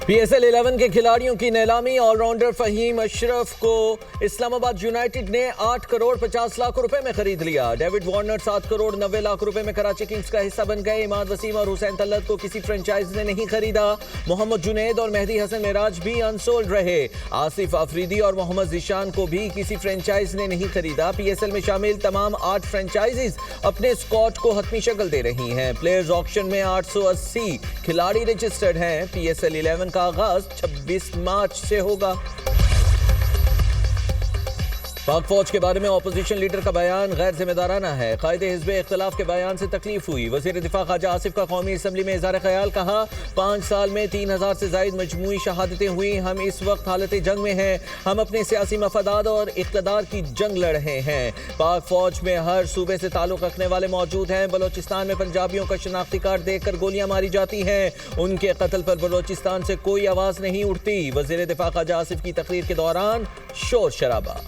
P S L 11 کے کھلاڑیوں کی نیلامی آل راؤنڈر فہیم اشرف کو اسلام آباد یونائیٹڈ نے 8 کروڑ 50 لاکھ روپے میں خرید لیا۔ ڈیوڈ وارنر 7 کروڑ 90 لاکھ روپے میں کراچی کنگز کا حصہ بن گئے۔ اماد وسیم اور حسین طلعت کو کسی فرنچائز نے نہیں خریدا۔ محمد جنید اور مہدی حسن معراج بھی انسولڈ رہے۔ آصف آفریدی اور محمد ذیشان کو بھی کسی فرنچائز نے نہیں خریدا۔ پی ایس ایل میں شامل تمام 8 فرنچائزز اپنے اسکواڈ کو حتمی شکل دے رہی ہیں۔ پلیئرز آکشن میں 880 کھلاڑی رجسٹرڈ ہیں۔ پی ایس ایل 11 کا آغاز 26 مارچ سے ہوگا۔ پاک فوج کے بارے میں اپوزیشن لیڈر کا بیان غیر ذمہ دارانہ ہے۔ قائد حزب اختلاف کے بیان سے تکلیف ہوئی۔ وزیر دفاع خواجہ آصف کا قومی اسمبلی میں اظہار خیال، کہا 5 سال میں 3000 سے زائد مجموعی شہادتیں ہوئی۔ ہم اس وقت حالت جنگ میں ہیں۔ ہم اپنے سیاسی مفادات اور اقتدار کی جنگ لڑ رہے ہیں۔ پاک فوج میں ہر صوبے سے تعلق رکھنے والے موجود ہیں۔ بلوچستان میں پنجابیوں کا شناختی کارڈ دیکھ کر گولیاں ماری جاتی ہیں۔ ان کے قتل پر بلوچستان سے کوئی آواز نہیں اٹھتی۔ وزیر دفاع خواجہ آصف کی تقریر کے دوران شور شرابہ۔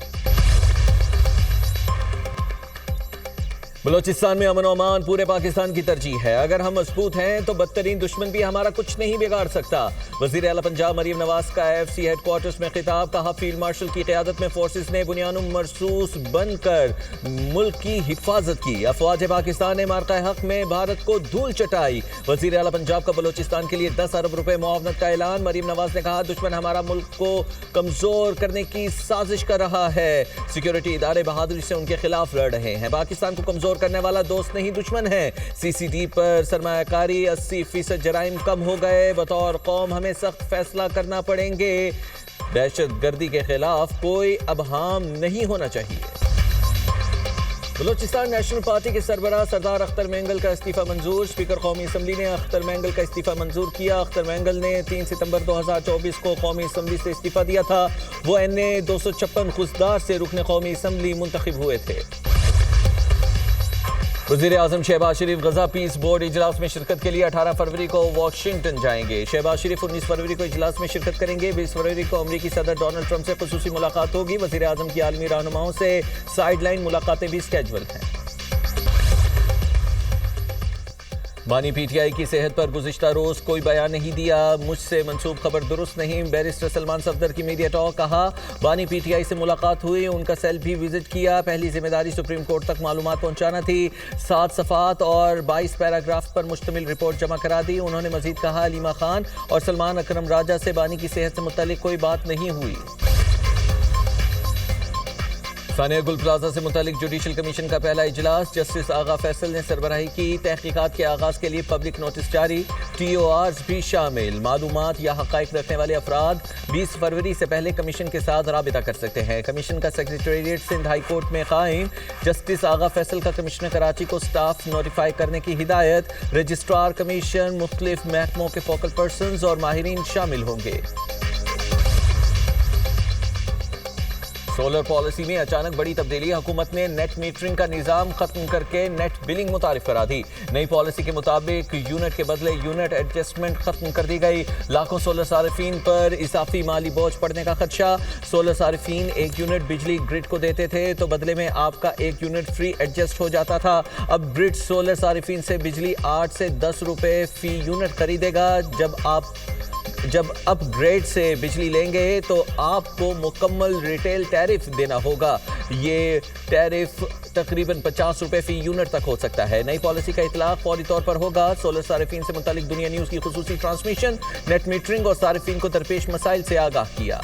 بلوچستان میں امن و امان پورے پاکستان کی ترجیح ہے۔ اگر ہم مضبوط ہیں تو بدترین دشمن بھی ہمارا کچھ نہیں بگاڑ سکتا۔ وزیر اعلیٰ پنجاب مریم نواز کا AFC ہیڈ کوارٹرز میں خطاب، کہا فیلڈ مارشل کی قیادت میں فورسز نے بنیاد مرصوص بن کر ملک کی حفاظت کی۔ افواج پاکستان نے مارکہ حق میں بھارت کو دھول چٹائی۔ وزیر اعلیٰ پنجاب کا بلوچستان کے لیے 10 ارب روپے معاونت کا اعلان۔ مریم نواز نے کہا دشمن ہمارا ملک کو کمزور کرنے کی سازش کر رہا ہے۔ سیکیورٹی ادارے بہادری سے ان کے خلاف لڑ رہے ہیں۔ پاکستان کو کمزور کرنے والا دوست نہیں دشمن ہے۔ CCD پر سرمایہ کاری 80% جرائم کم ہو گئے۔ بطور قوم ہمیں سخت فیصلہ کرنا پڑیں گے۔ دہشت گردی کے خلاف کوئی ابہام نہیں ہونا چاہیے۔ بلوچستان نیشنل پارٹی کے سربراہ سردار اختر مینگل کا استعفیٰ منظور۔ اسپیکر قومی اسمبلی نے اختر مینگل کا استعفیٰ منظور کیا۔ اختر مینگل نے 3 ستمبر 2024 کو قومی اسمبلی سے استعفیٰ دیا تھا۔ وہ NA 256 خزدار سے رکن قومی اسمبلی منتخب ہوئے تھے۔ وزیر اعظم شہباز شریف غزہ پیس بورڈ اجلاس میں شرکت کے لیے 18 فروری کو واشنگٹن جائیں گے۔ شہباز شریف 19 فروری کو اجلاس میں شرکت کریں گے۔ 20 فروری کو امریکی صدر ڈونلڈ ٹرمپ سے خصوصی ملاقات ہوگی۔ وزیر اعظم کی عالمی رہنماؤں سے سائیڈ لائن ملاقاتیں بھی اسکیجول ہیں۔ بانی PTI کی صحت پر گزشتہ روز کوئی بیان نہیں دیا۔ مجھ سے منسوب خبر درست نہیں۔ بیرسٹر سلمان صفدر کی میڈیا ٹاک، کہا بانی PTI سے ملاقات ہوئی، ان کا سیل بھی وزٹ کیا۔ پہلی ذمہ داری سپریم کورٹ تک معلومات پہنچانا تھی۔ 7 صفحات اور 22 پیراگراف پر مشتمل رپورٹ جمع کرا دی۔ انہوں نے مزید کہا علیمہ خان اور سلمان اکرم راجہ سے بانی کی صحت سے متعلق کوئی بات نہیں ہوئی۔ ثانیہ گل پلازا سے متعلق جوڈیشل کمیشن کا پہلا اجلاس، جسٹس آغا فیصل نے سربراہی کی۔ تحقیقات کے آغاز کے لیے پبلک نوٹس جاری، TORs بھی شامل۔ معلومات یا حقائق رکھنے والے افراد 20 فروری سے پہلے کمیشن کے ساتھ رابطہ کر سکتے ہیں۔ کمیشن کا سیکریٹریٹ سندھ ہائی کورٹ میں قائم۔ جسٹس آغا فیصل کا کمشنر کراچی کو سٹاف نوٹیفائی کرنے کی ہدایت۔ رجسٹرار کمیشن، مختلف محکموں کے فوکل پرسنز اور ماہرین شامل ہوں گے۔ سولر پالیسی میں اچانک بڑی تبدیلی، حکومت نے نیٹ میٹرنگ کا نظام ختم کر کے نیٹ بلنگ متعارف کرا دی۔ نئی پالیسی کے مطابق یونٹ کے بدلے یونٹ ایڈجسٹمنٹ ختم کر دی گئی۔ لاکھوں سولر صارفین پر اضافی مالی بوجھ پڑنے کا خدشہ۔ سولر صارفین 1 یونٹ بجلی گرڈ کو دیتے تھے تو بدلے میں آپ کا 1 یونٹ فری ایڈجسٹ ہو جاتا تھا۔ اب گرڈ سولر صارفین سے بجلی 8 سے 10 روپے فی یونٹ خریدے گا۔ جب اپ گریڈ سے بجلی لیں گے تو آپ کو مکمل ریٹیل ٹیرف دینا ہوگا۔ یہ ٹیرف تقریباً 50 روپے فی یونٹ تک ہو سکتا ہے۔ نئی پالیسی کا اطلاق فوری طور پر ہوگا۔ سولر صارفین سے متعلق دنیا نیوز کی خصوصی ٹرانسمیشن، نیٹ میٹرنگ اور صارفین کو درپیش مسائل سے آگاہ کیا۔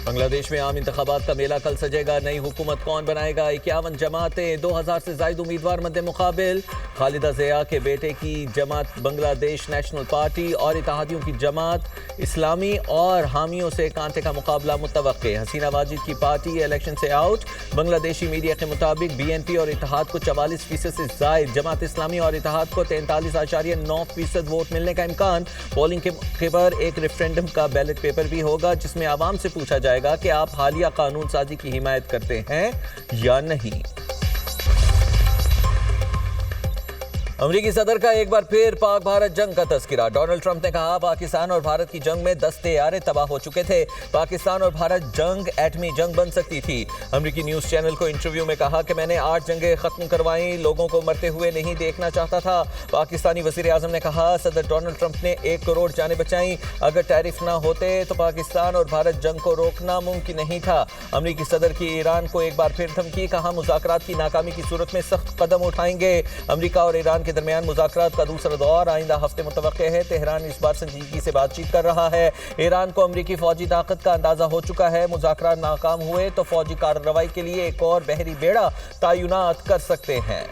بنگلہ دیش میں عام انتخابات کا میلہ کل سجے گا۔ نئی حکومت کون بنائے گا؟ 51 جماعتیں، 2000 سے زائد امیدوار مد مقابل۔ خالدہ ضیاء کے بیٹے کی جماعت بنگلہ دیش نیشنل پارٹی اور اتحادیوں کی جماعت اسلامی اور حامیوں سے کانٹے کا مقابلہ متوقع۔ حسینہ واجد کی پارٹی الیکشن سے آؤٹ۔ بنگلہ دیشی میڈیا کے مطابق BNP اور اتحاد کو 44% سے زائد، جماعت اسلامی اور اتحاد کو 43.9% ووٹ ملنے کا امکان۔ پولنگ کے موقع پر ایک ریفرینڈم کا بیلٹ پیپر بھی ہوگا جس میں عوام سے پوچھا جائے گا کہ آپ حالیہ قانون سازی کی حمایت کرتے ہیں یا نہیں۔ अमरीकी सदर का एक बार फिर पाक भारत जंग का तस्करा। डोनाल्ड ट्रंप ने कहा पाकिस्तान और भारत की जंग में 10 तैयारे तबाह हो चुके थे। पाकिस्तान और भारत जंग एटमी जंग बन सकती थी। अमरीकी न्यूज़ चैनल को इंटरव्यू में कहा कि मैंने 8 जंगें खत्म करवाई, लोगों को मरते हुए नहीं देखना चाहता था। पाकिस्तानी वज़ीर आज़म ने कहा सदर डोनाल्ड ट्रंप ने 1 करोड़ जानें बचाई, अगर टैरिफ ना होते तो पाकिस्तान और भारत जंग को रोकना मुमकिन नहीं था। अमरीकी सदर की ईरान को एक बार फिर धमकी, कहा मुज़ाकरात की नाकामी की सूरत में सख्त कदम उठाएंगे। अमरीका और ईरान के दरमियान मुज़ाकरात का दूसरा दौर आइंदा हफ्ते मुतवक्के है। तेहरान इस बार संजीदगी से बातचीत कर रहा है। ईरान को अमरीकी फौजी ताकत का अंदाजा हो चुका है। मुज़ाकरात नाकाम हुए तो फौजी कार्रवाई के लिए एक और बहरी बेड़ा तैनात कर सकते हैं।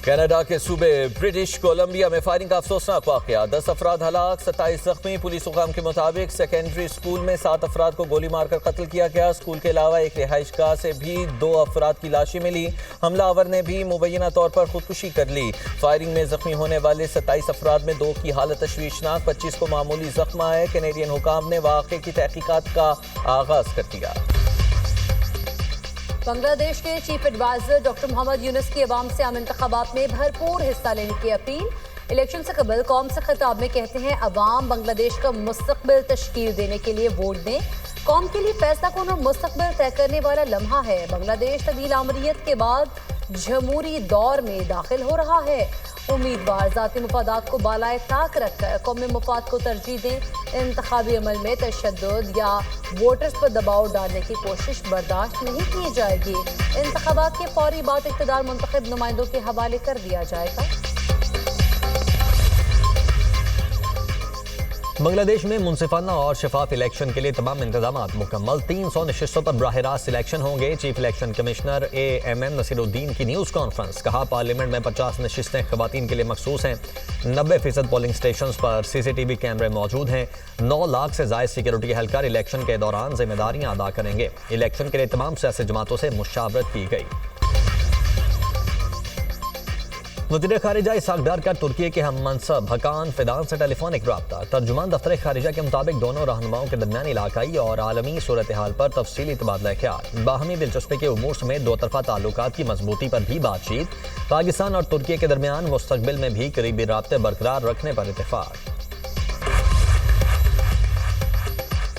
कनाडा के सूबे ब्रिटिश कोलंबिया में फायरिंग का अफसोसनाक वाकया, 10 अफराद हलाक, 27 जख्मी। पुलिस हुकाम के मुताबिक सेकेंडरी स्कूल में 7 अफराद को गोली मारकर कत्ल किया गया। स्कूल के अलावा एक रिहाइश गाह से भी 2 अफराद की लाशें मिली। हमलावर ने भी मुबैना तौर पर खुदकुशी कर ली। फायरिंग में जख्मी होने वाले 27 अफराद में 2 की हालत तशवीशनाक, 25 को मामूली जख्म आए। कैनेडियन हुकाम ने वाक़े की तहकीकात का आगाज कर दिया। बांग्लादेश के chief adviser doctor Mohammad Yunus की अवाम से आम इंतखाबात में भरपूर हिस्सा लेने की अपील। इलेक्शन से कबल कौम से खिताब में कहते हैं अवाम बांग्लादेश का मुस्तकबिल तश्कील देने के लिए वोट दें। कौम के लिए फैसला कौन और मुस्तकबिल तय करने वाला लम्हा है। बांग्लादेश तब्दील आमरीत के बाद जमहूरी दौर में दाखिल हो रहा है। उम्मीदवार ज़ाती मफादात को बालाए ताक रखकर कौमी मफाद को तरजीह दें। इंतखाबी अमल में तशद्दुद या वोटर्स पर दबाव डालने की कोशिश बर्दाश्त नहीं की जाएगी। इंतखाबात के फौरी बाद इक़्तिदार मुंतखब नुमाइंदों के हवाले कर दिया जाएगा। बांग्लादेश में मुनसिफाना और शफाफ इलेक्शन के लिए तमाम इंतजाम मुकम्मल। 300 नशिस्तों पर बराह रास्त इलेक्शन होंगे। Chief election commissioner AMM Nasiruddin की न्यूज़ कॉन्फ्रेंस, कहा पार्लियामेंट में 50 नशिस्तें ख़वातीन के लिए मखसूस हैं। 90% पोलिंग स्टेशन पर CCTV कैमरे मौजूद हैं। 9 लाख से ज़ायद सिक्योरिटी एहलकार इलेक्शन के दौरान जिम्मेदारियाँ अदा करेंगे। इलेक्शन के लिए तमाम सियासी जमातों से मुशावरत की गई। वज़ीर ख़ारिजा इसहाक़ डार का तुर्की के हम मनसब हकान फिदान से टेलीफोनिक रब्ता। तर्जुमान दफ्तर ख़ारिजा के मुताबिक दोनों रहनुमाओं के दरमियान इलाकाई और आलमी सूरत हाल पर तफसीली तबादला ख्याल, बाहमी दिलचस्पी के उमूर समेत 2 तरफ़ा ताल्लुकात की मजबूती पर भी बातचीत। पाकिस्तान और तुर्की के दरमियान मुस्तक़बिल में भी करीबी राब्ते बरकरार रखने पर इत्तेफाक।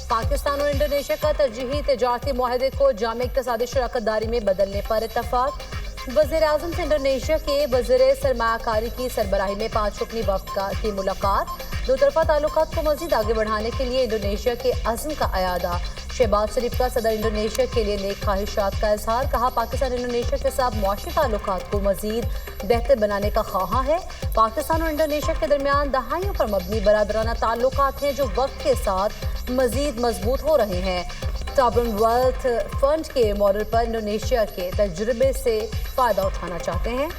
पाकिस्तान और इंडोनेशिया का तरजीही तिजारती मुआहदे को जामे इक़्तिसादी शराकतदारी में बदलने पर इत्तेफाक। वज़ीर आज़म से इंडोनेशिया के वज़ीर सरमायाकारी की सरबराही में 5 रुकनी वफ़द की मुलाकात। 2 तरफ़ा ताल्लुकात को मज़ीद आगे बढ़ाने के लिए इंडोनेशिया के अज़्म का अयादा। शहबाज शरीफ का सदर इंडोनेशिया के लिए नेक ख्वाहिशात का इजहार, कहा पाकिस्तान इंडोनेशिया के साथ मुआशी ताल्लुकात को मज़ीद बेहतर बनाने का ख्वाहां है। पाकिस्तान और इंडोनेशिया के दरमियान दहाइयों पर मबनी बरादराना ताल्लुकात हैं जो वक्त के साथ मज़ीद मजबूत हो रहे हैं। सॉवरेन वेल्थ फंड के मॉडल पर इंडोनेशिया के तजुर्बे से फ़ायदा उठाना चाहते हैं।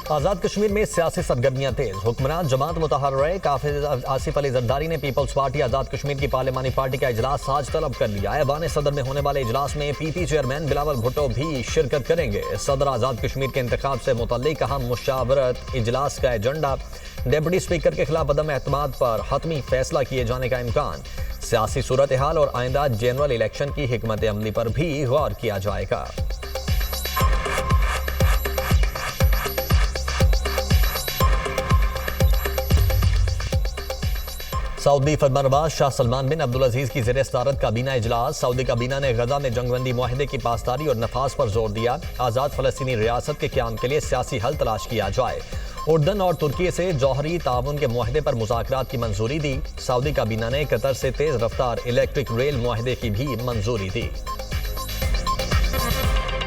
आज़ाद कश्मीर में सियासी सरगर्मियां तेज। हुक्मरान जमात मुतहर्रिर काफिज आसिफ अली जरदारी ने पीपल्स पार्टी आज़ाद कश्मीर की पार्लिमानी पार्टी का इजलास आज तलब कर लिया। ऐवान सदर में होने वाले इजलास में PP चेयरमैन बिलावल भुट्टो भी शिरकत करेंगे। सदर आज़ाद कश्मीर के इंतखाब से मुतल्लिक अहम मुशावरत इजलास का एजेंडा। डिप्टी स्पीकर के खिलाफ अदम एतमाद पर हतमी फैसला किए जाने का इम्कान। सियासी सूरत हाल और आइंदा जनरल इलेक्शन की हिकमत अमली पर भी गौर किया जाएगा। सऊदी फरमानरवाज शाह सलमान बिन अब्दुल अजीज की ज़ेर सदारत काबीना इजलास। सऊदी काबीना ने गजा में जंगबंदी मुआहदे की पासदारी और नफाज पर जोर दिया। आज़ाद फ़लस्तीनी रियासत के क़याम के लिए सियासी हल तलाश किया जाए। उर्दन और तुर्की से जौहरी ताउन के मुआहदे पर मुज़ाकरात की मंजूरी दी। सऊदी काबीना ने कतर से तेज़ रफ्तार इलेक्ट्रिक रेल मुआहदे की भी मंजूरी दी।